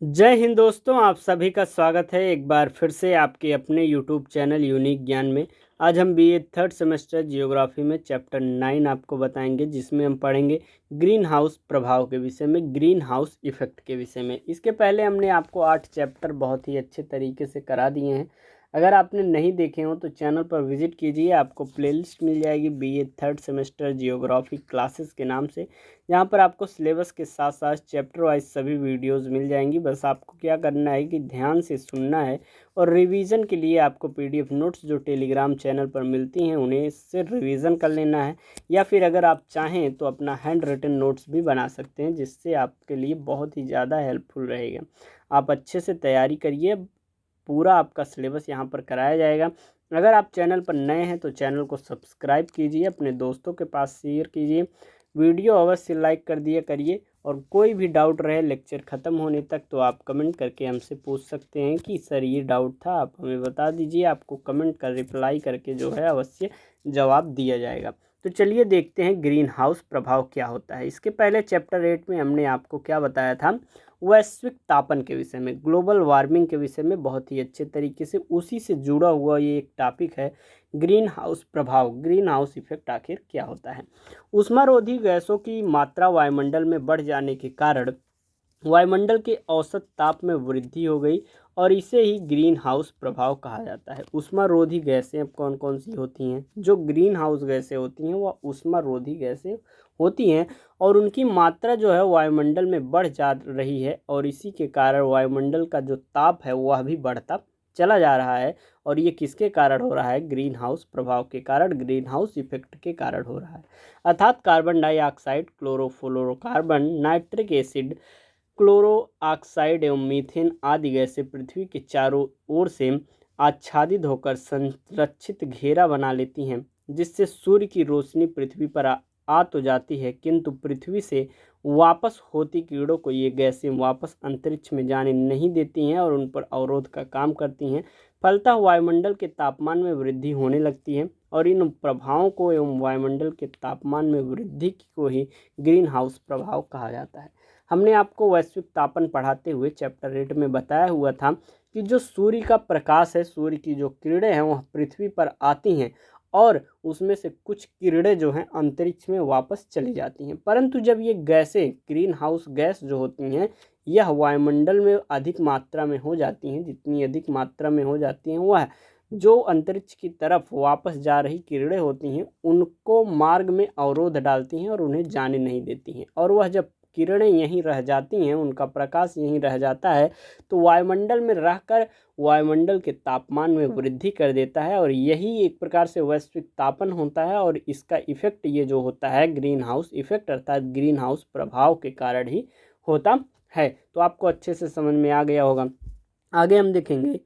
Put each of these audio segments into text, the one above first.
जय हिंद दोस्तों, आप सभी का स्वागत है एक बार फिर से आपके अपने यूट्यूब चैनल यूनिक ज्ञान में। आज हम बीए थर्ड सेमेस्टर जियोग्राफी में चैप्टर 9 आपको बताएंगे, जिसमें हम पढ़ेंगे ग्रीन हाउस प्रभाव के विषय में, ग्रीन हाउस इफेक्ट के विषय में। इसके पहले हमने आपको 8 चैप्टर बहुत ही अच्छे तरीके से करा दिए हैं। अगर आपने नहीं देखे हो तो चैनल पर विजिट कीजिए, आपको प्लेलिस्ट मिल जाएगी BA third semester geography classes के नाम से, यहाँ पर आपको सिलेबस के साथ साथ चैप्टर वाइज सभी वीडियोस मिल जाएंगी। बस आपको क्या करना है कि ध्यान से सुनना है, और रिवीजन के लिए आपको पीडीएफ नोट्स जो टेलीग्राम चैनल पर मिलती हैं उन्हें इससे रिवीजन कर लेना है, या फिर अगर आप चाहें तो अपना हैंड रिटन नोट्स भी बना सकते हैं, जिससे आपके लिए बहुत ही ज़्यादा हेल्पफुल रहेगा। आप अच्छे से तैयारी करिए, पूरा आपका सिलेबस यहाँ पर कराया जाएगा। अगर आप चैनल पर नए हैं तो चैनल को सब्सक्राइब कीजिए, अपने दोस्तों के पास शेयर कीजिए, वीडियो अवश्य लाइक कर दिया करिए, और कोई भी डाउट रहे लेक्चर ख़त्म होने तक तो आप कमेंट करके हमसे पूछ सकते हैं कि सर ये डाउट था, आप हमें बता दीजिए। आपको कमेंट कर रिप्लाई करके जो है अवश्य जवाब दिया जाएगा। तो चलिए देखते हैं ग्रीन हाउस प्रभाव क्या होता है। इसके पहले चैप्टर 8 में हमने आपको क्या बताया था, वैश्विक तापन के विषय में, ग्लोबल वार्मिंग के विषय में बहुत ही अच्छे तरीके से उसी से जुड़ा हुआ ये एक टॉपिक है, ग्रीन हाउस प्रभाव, ग्रीन हाउस इफेक्ट आखिर क्या होता है। ऊष्मारोधी गैसों की मात्रा वायुमंडल में बढ़ जाने के कारण वायुमंडल के औसत ताप में वृद्धि हो गई, और इसे ही ग्रीन हाउस प्रभाव कहा जाता है। ऊष्मारोधी गैसें अब कौन कौन सी होती हैं? जो ग्रीन हाउस गैसें होती हैं वह ऊष्मारोधी गैसें होती हैं, और उनकी मात्रा जो है वायुमंडल में बढ़ जा रही है, और इसी के कारण वायुमंडल का जो ताप है वह भी बढ़ता चला जा रहा है। और ये किसके कारण हो रहा है? ग्रीन हाउस प्रभाव के कारण, ग्रीन हाउस इफेक्ट के कारण हो रहा है। अर्थात carbon dioxide, chlorofluorocarbon, nitric acid, chloro oxide एवं मीथेन आदि गैसें पृथ्वी के चारों ओर से आच्छादित होकर संरक्षित घेरा बना लेती हैं, जिससे सूर्य की रोशनी पृथ्वी पर आ तो जाती है, किंतु पृथ्वी से वापस होती किरणों को ये गैसें वापस अंतरिक्ष में जाने नहीं देती हैं, और उन पर अवरोध का काम करती हैं। फलतः वायुमंडल के तापमान में वृद्धि होने लगती है, और इन प्रभावों को एवं वायुमंडल के तापमान में वृद्धि को ही ग्रीन हाउस प्रभाव कहा जाता है। हमने आपको वैश्विक तापन पढ़ाते हुए चैप्टर 8 में बताया हुआ था कि जो सूर्य का प्रकाश है, सूर्य की जो किरणें हैं वह पृथ्वी पर आती हैं, और उसमें से कुछ किरणें जो हैं अंतरिक्ष में वापस चली जाती हैं। परंतु जब ये गैसें, ग्रीन हाउस गैस जो होती हैं, यह वायुमंडल में अधिक मात्रा में हो जाती हैं, जितनी अधिक मात्रा में हो जाती हैं वह जो अंतरिक्ष की तरफ वापस जा रही किरणें होती हैं उनको मार्ग में अवरोध डालती हैं और उन्हें जाने नहीं देती हैं। और वह जब किरणें यहीं रह जाती हैं, उनका प्रकाश यहीं रह जाता है, तो वायुमंडल में रहकर वायुमंडल के तापमान में वृद्धि कर देता है, और यही एक प्रकार से वैश्विक तापन होता है। और इसका इफेक्ट ये जो होता है ग्रीन हाउस इफेक्ट अर्थात ग्रीन हाउस प्रभाव के कारण ही होता है। तो आपको अच्छे से समझ में आ गया होगा। आगे हम देखेंगे,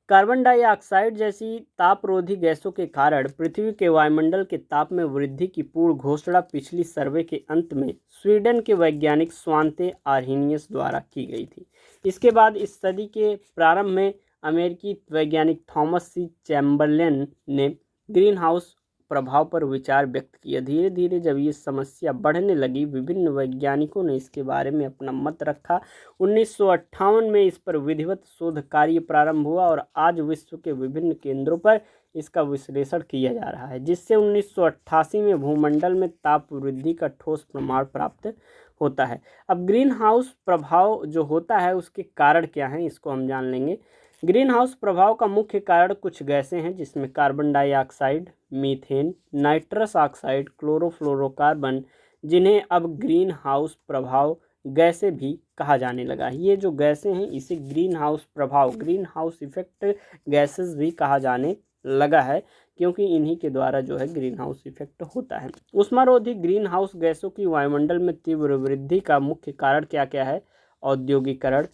कार्बन डाइऑक्साइड जैसी तापरोधी गैसों के कारण पृथ्वी के वायुमंडल के ताप में वृद्धि की पूर्ण घोषणा पिछली सर्वे के अंत में स्वीडन के वैज्ञानिक स्वांते आर्हिनियस द्वारा की गई थी। इसके बाद इस सदी के प्रारंभ में अमेरिकी वैज्ञानिक थॉमस सी चैम्बरलेन ने ग्रीन हाउस प्रभाव पर विचार व्यक्त किया। धीरे धीरे जब ये समस्या बढ़ने लगी, विभिन्न वैज्ञानिकों ने इसके बारे में अपना मत रखा। 1958 में इस पर विधिवत शोध कार्य प्रारंभ हुआ, और आज विश्व के विभिन्न केंद्रों पर इसका विश्लेषण किया जा रहा है, जिससे 1988 में भूमंडल में ताप वृद्धि का ठोस प्रमाण प्राप्त होता है। अब ग्रीन हाउस प्रभाव जो होता है उसके कारण क्या हैं, इसको हम जान लेंगे। ग्रीन हाउस प्रभाव का मुख्य कारण कुछ गैसें हैं, जिसमें carbon dioxide, methane, nitrous oxide, chlorofluorocarbon, जिन्हें अब ग्रीन हाउस प्रभाव गैसें भी कहा जाने लगा है। ये जो गैसें हैं इसे ग्रीन हाउस प्रभाव, ग्रीन हाउस इफेक्ट गैसेस भी कहा जाने लगा है, क्योंकि इन्हीं के द्वारा जो है ग्रीन हाउस इफेक्ट होता है। ऊष्मारोधी ग्रीन हाउस गैसों की वायुमंडल में तीव्र वृद्धि का मुख्य कारण क्या क्या है? औद्योगिकरण,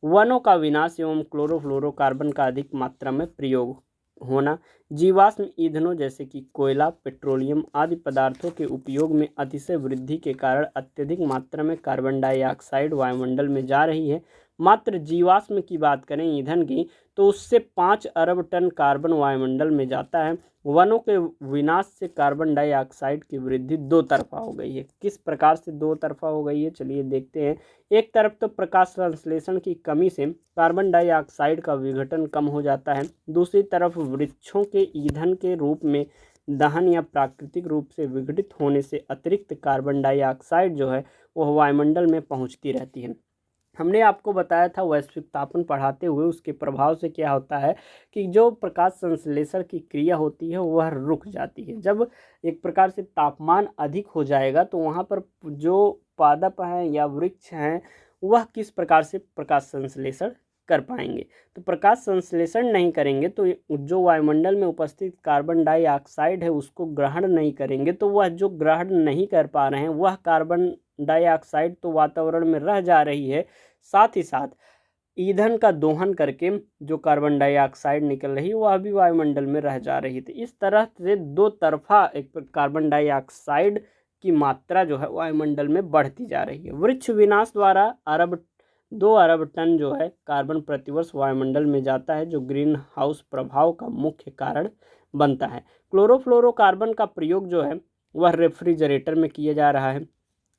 वनों का विनाश एवं क्लोरोफ्लोरोकार्बन का अधिक मात्रा में प्रयोग होना, जीवाश्म ईंधनों जैसे कि कोयला, पेट्रोलियम आदि पदार्थों के उपयोग में अतिशय वृद्धि के कारण अत्यधिक मात्रा में कार्बन डाइऑक्साइड वायुमंडल में जा रही है। मात्र जीवाश्म की बात करें ईंधन की, तो उससे 5 अरब टन कार्बन वायुमंडल में जाता है। वनों के विनाश से कार्बन डाइऑक्साइड की वृद्धि दो तरफा हो गई है। किस प्रकार से दो तरफा हो गई है, चलिए देखते हैं। एक तरफ तो प्रकाश संश्लेषण की कमी से कार्बन डाइऑक्साइड का विघटन कम हो जाता है, दूसरी तरफ वृक्षों के ईंधन के रूप में दहन या प्राकृतिक रूप से विघटित होने से अतिरिक्त कार्बन डाइऑक्साइड जो है वह वायुमंडल में पहुंचती रहती है। हमने आपको बताया था वैश्विक तापन पढ़ाते हुए, उसके प्रभाव से क्या होता है कि जो प्रकाश संश्लेषण की क्रिया होती है वह रुक जाती है। जब एक प्रकार से तापमान अधिक हो जाएगा तो वहाँ पर जो पादप हैं या वृक्ष हैं वह किस प्रकार से प्रकाश संश्लेषण कर पाएंगे। तो प्रकाश संश्लेषण नहीं करेंगे तो जो वायुमंडल में उपस्थित कार्बन डाइऑक्साइड है उसको ग्रहण नहीं करेंगे, तो वह जो ग्रहण नहीं कर पा रहे हैं वह कार्बन डाइऑक्साइड तो वातावरण में रह जा रही है, साथ ही साथ ईंधन का दोहन करके जो कार्बन डाइऑक्साइड निकल रही है वह भी वायुमंडल में रह जा रही थी। इस तरह से दो तरफा एक कार्बन डाइऑक्साइड की मात्रा जो है वायुमंडल में बढ़ती जा रही है। वृक्ष विनाश द्वारा 2 अरब टन जो है कार्बन प्रतिवर्ष वायुमंडल में जाता है, जो ग्रीन हाउस प्रभाव का मुख्य कारण बनता है। क्लोरोफ्लोरोकार्बन का प्रयोग जो है वह रेफ्रिजरेटर में किया जा रहा है।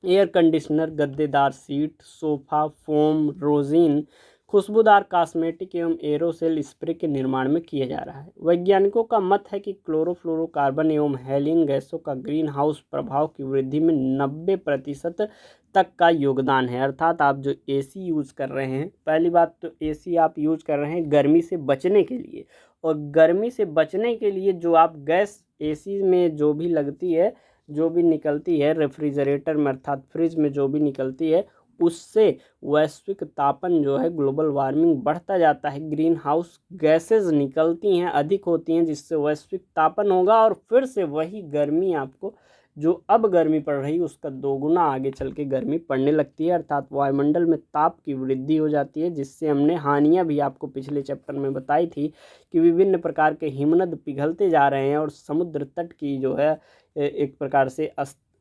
एयर कंडीशनर, गद्देदार सीट, सोफा, फोम, रोजिन, खुशबूदार कॉस्मेटिक एवं एरोसेल स्प्रे के निर्माण में किया जा रहा है। वैज्ञानिकों का मत है कि क्लोरोफ्लोरोकार्बन एवं हेलिन गैसों का ग्रीन हाउस प्रभाव की वृद्धि में 90% तक का योगदान है। अर्थात आप जो एसी यूज़ कर रहे हैं, पहली बात तो एसी आप यूज़ कर रहे हैं गर्मी से बचने के लिए, और गर्मी से बचने के लिए जो आप गैस एसी में जो भी लगती है, जो भी निकलती है रेफ्रिजरेटर में अर्थात फ्रिज में जो भी निकलती है, उससे वैश्विक तापन जो है ग्लोबल वार्मिंग बढ़ता जाता है। ग्रीन हाउस गैसेज निकलती हैं, अधिक होती हैं, जिससे वैश्विक तापन होगा और फिर से वही गर्मी आपको जो अब गर्मी पड़ रही है उसका दोगुना आगे चल के गर्मी पड़ने लगती है, अर्थात वायुमंडल में ताप की वृद्धि हो जाती है, जिससे हमने हानियां भी आपको पिछले चैप्टर में बताई थी कि विभिन्न प्रकार के हिमनद पिघलते जा रहे हैं और समुद्र तट की जो है एक प्रकार से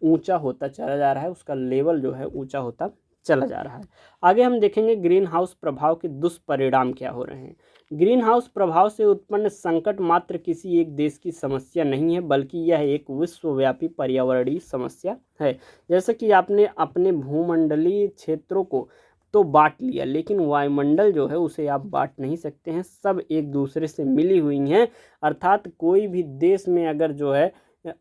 ऊंचा होता चला जा रहा है, उसका लेवल जो है ऊंचा होता चला जा रहा है। आगे हम देखेंगे ग्रीन हाउस प्रभाव के दुष्परिणाम क्या हो रहे हैं। ग्रीन हाउस प्रभाव से उत्पन्न संकट मात्र किसी एक देश की समस्या नहीं है, बल्कि यह एक विश्वव्यापी पर्यावरणीय समस्या है। जैसे कि आपने अपने भूमंडलीय क्षेत्रों को तो बांट लिया, लेकिन वायुमंडल जो है उसे आप बांट नहीं सकते हैं, सब एक दूसरे से मिली हुई हैं। अर्थात कोई भी देश में अगर जो है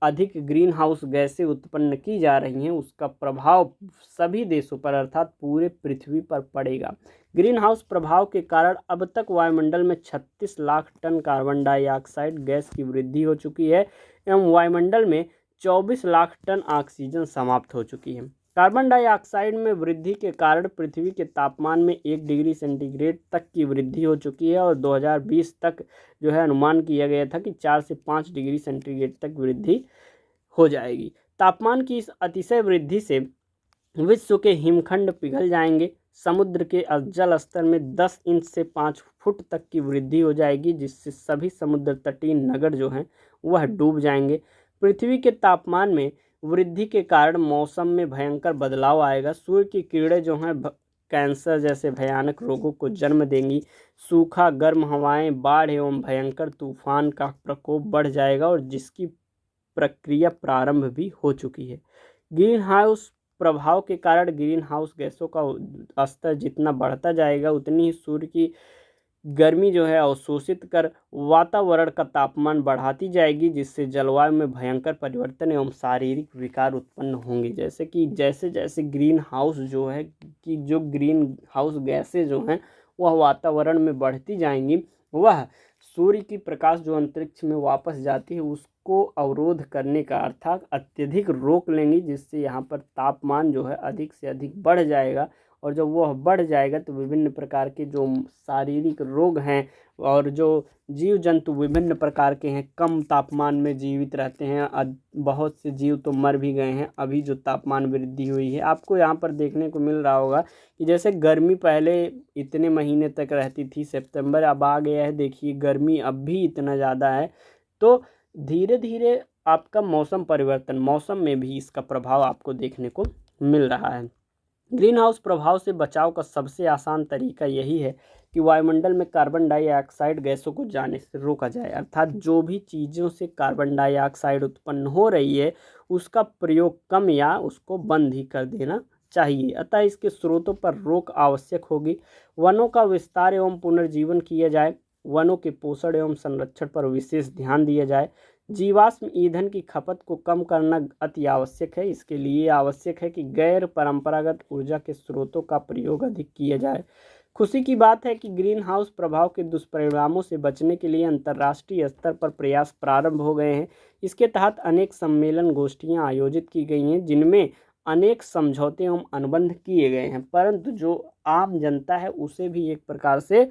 अधिक ग्रीन हाउस गैसें उत्पन्न की जा रही हैं, उसका प्रभाव सभी देशों पर अर्थात पूरे पृथ्वी पर पड़ेगा। ग्रीन हाउस प्रभाव के कारण अब तक वायुमंडल में 36 lakh ton carbon dioxide gas की वृद्धि हो चुकी है एवं वायुमंडल में 24 लाख टन ऑक्सीजन समाप्त हो चुकी है। कार्बन डाइऑक्साइड में वृद्धि के कारण पृथ्वी के तापमान में 1 डिग्री सेंटीग्रेड तक की वृद्धि हो चुकी है और 2020 तक जो है अनुमान किया गया था कि 4 से 5 डिग्री सेंटीग्रेड तक वृद्धि हो जाएगी। तापमान की इस अतिशय वृद्धि से विश्व के हिमखंड पिघल जाएंगे, समुद्र के जल स्तर में 10 इंच से 5 फुट तक की वृद्धि हो जाएगी, जिससे सभी समुद्र तटीय नगर जो हैं वह डूब जाएंगे। पृथ्वी के तापमान में वृद्धि के कारण मौसम में भयंकर बदलाव आएगा। सूर्य की किरणें जो हैं कैंसर जैसे भयानक रोगों को जन्म देंगी। सूखा, गर्म हवाएं, बाढ़ एवं भयंकर तूफान का प्रकोप बढ़ जाएगा और जिसकी प्रक्रिया प्रारंभ भी हो चुकी है। ग्रीन हाउस प्रभाव के कारण ग्रीन हाउस गैसों का स्तर जितना बढ़ता जाएगा उतनी ही सूर्य की गर्मी जो है अवशोषित कर वातावरण का तापमान बढ़ाती जाएगी, जिससे जलवायु में भयंकर परिवर्तन एवं शारीरिक विकार उत्पन्न होंगे। जैसे कि जैसे जैसे ग्रीन हाउस जो है कि जो ग्रीन हाउस गैसें जो हैं वह वातावरण में बढ़ती जाएंगी, वह सूर्य की प्रकाश जो अंतरिक्ष में वापस जाती है उसको अवरोध करने का अर्थात अत्यधिक रोक लेंगी, जिससे यहाँ पर तापमान जो है अधिक से अधिक बढ़ जाएगा। और जब वह बढ़ जाएगा तो विभिन्न प्रकार के जो शारीरिक रोग हैं और जो जीव जंतु विभिन्न प्रकार के हैं कम तापमान में जीवित रहते हैं, बहुत से जीव तो मर भी गए हैं अभी जो तापमान वृद्धि हुई है। आपको यहाँ पर देखने को मिल रहा होगा कि जैसे गर्मी पहले इतने महीने तक रहती थी, सितंबर अब आ गया है, देखिए गर्मी अब भी इतना ज़्यादा है। तो धीरे धीरे आपका मौसम परिवर्तन, मौसम में भी इसका प्रभाव आपको देखने को मिल रहा है। ग्रीन हाउस प्रभाव से बचाव का सबसे आसान तरीका यही है कि वायुमंडल में कार्बन डाइऑक्साइड गैसों को जाने से रोका जाए, अर्थात जो भी चीज़ों से कार्बन डाइऑक्साइड उत्पन्न हो रही है उसका प्रयोग कम या उसको बंद ही कर देना चाहिए। अतः इसके स्रोतों पर रोक आवश्यक होगी। वनों का विस्तार एवं पुनर्जीवन किया जाए। वनों के पोषण एवं संरक्षण पर विशेष ध्यान दिया जाए। जीवाश्म ईंधन की खपत को कम करना अति आवश्यक है। इसके लिए आवश्यक है कि गैर परंपरागत ऊर्जा के स्रोतों का प्रयोग अधिक किया जाए। खुशी की बात है कि ग्रीन हाउस प्रभाव के दुष्परिणामों से बचने के लिए अंतर्राष्ट्रीय स्तर पर प्रयास प्रारंभ हो गए हैं। इसके तहत अनेक सम्मेलन गोष्ठियां आयोजित की गई हैं, जिनमें अनेक समझौते एवं अनुबंध किए गए हैं। परंतु जो आम जनता है उसे भी एक प्रकार से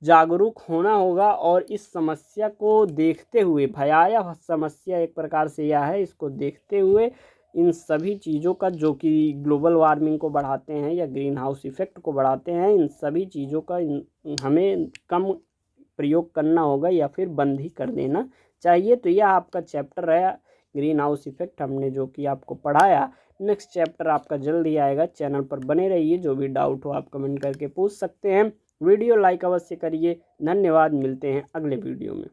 जागरूक होना होगा और इस समस्या को देखते हुए, भयावह समस्या एक प्रकार से यह है, इसको देखते हुए इन सभी चीज़ों का जो कि ग्लोबल वार्मिंग को बढ़ाते हैं या ग्रीन हाउस इफेक्ट को बढ़ाते हैं, इन सभी चीज़ों का हमें कम प्रयोग करना होगा या फिर बंद ही कर देना चाहिए। तो यह आपका चैप्टर है ग्रीन हाउस इफेक्ट, हमने जो कि आपको पढ़ाया। नेक्स्ट चैप्टर आपका जल्द ही आएगा। चैनल पर बने रहिए। जो भी डाउट हो आप कमेंट करके पूछ सकते हैं। वीडियो लाइक अवश्य करिए। धन्यवाद। मिलते हैं अगले वीडियो में।